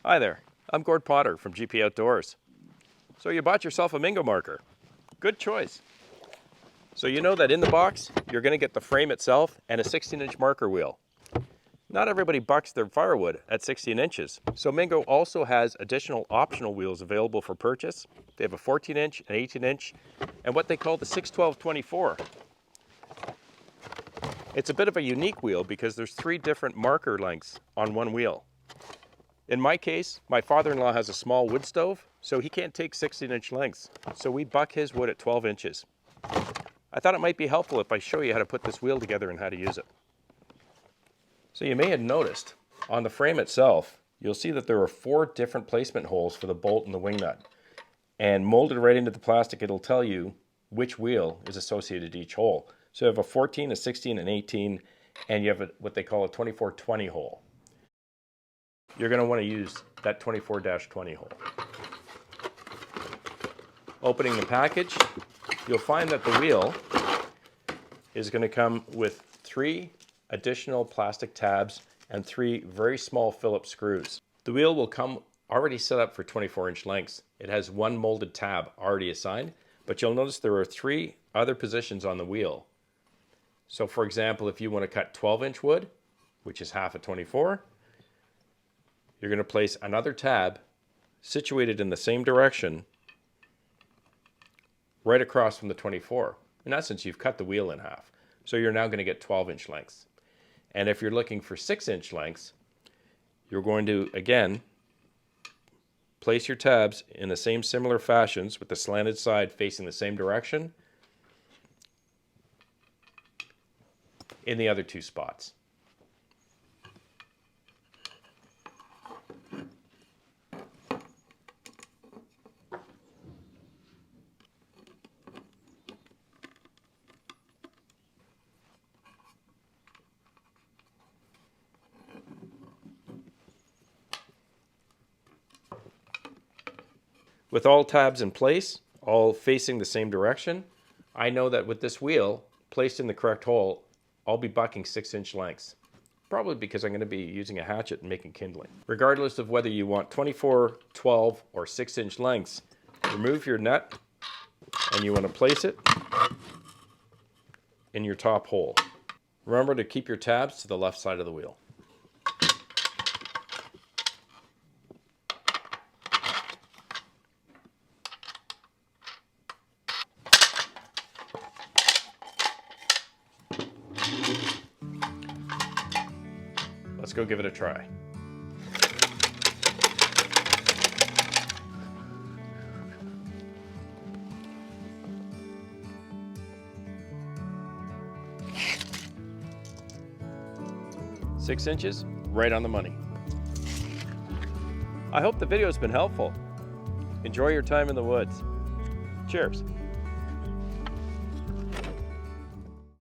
Hi there, I'm Gord Potter from GP Outdoors. So you bought yourself a Mingo Marker. Good choice. So you know that in the box, you're going to get the frame itself and a 16-inch marker wheel. Not everybody bucks their firewood at 16 inches. So Mingo also has additional optional wheels available for purchase. They have a 14-inch, an 18-inch, and what they call the 612-24. It's a bit of a unique wheel because there's 3 different marker lengths on one wheel. In my case, my father-in-law has a small wood stove, so he can't take 16-inch lengths. So we buck his wood at 12 inches. I thought it might be helpful if I show you how to put this wheel together and how to use it. So you may have noticed, on the frame itself, you'll see that there are 4 different placement holes for the bolt and the wing nut. And molded right into the plastic, it'll tell you which wheel is associated to each hole. So you have a 14, a 16, an 18, and you have what they call a 24-20 hole. You're going to want to use that 24-20 hole. Opening the package, you'll find that the wheel is going to come with 3 additional plastic tabs and 3 very small Phillips screws. The wheel will come already set up for 24-inch lengths. It has 1 molded tab already assigned, but you'll notice there are 3 other positions on the wheel. So for example, if you want to cut 12-inch wood, which is half a 24, you're going to place another tab situated in the same direction right across from the 24. In essence, you've cut the wheel in half. So you're now going to get 12-inch lengths. And if you're looking for 6-inch lengths, you're going to, again, place your tabs in the same similar fashions with the slanted side facing the same direction in the other 2 spots. With all tabs in place, all facing the same direction, I know that with this wheel placed in the correct hole, I'll be bucking 6-inch lengths. Probably because I'm going to be using a hatchet and making kindling. Regardless of whether you want 24, 12, or 6-inch lengths, remove your nut and you want to place it in your top hole. Remember to keep your tabs to the left side of the wheel. Let's go give it a try. Six inches, right on the money. I hope the video has been helpful. Enjoy your time in the woods. Cheers.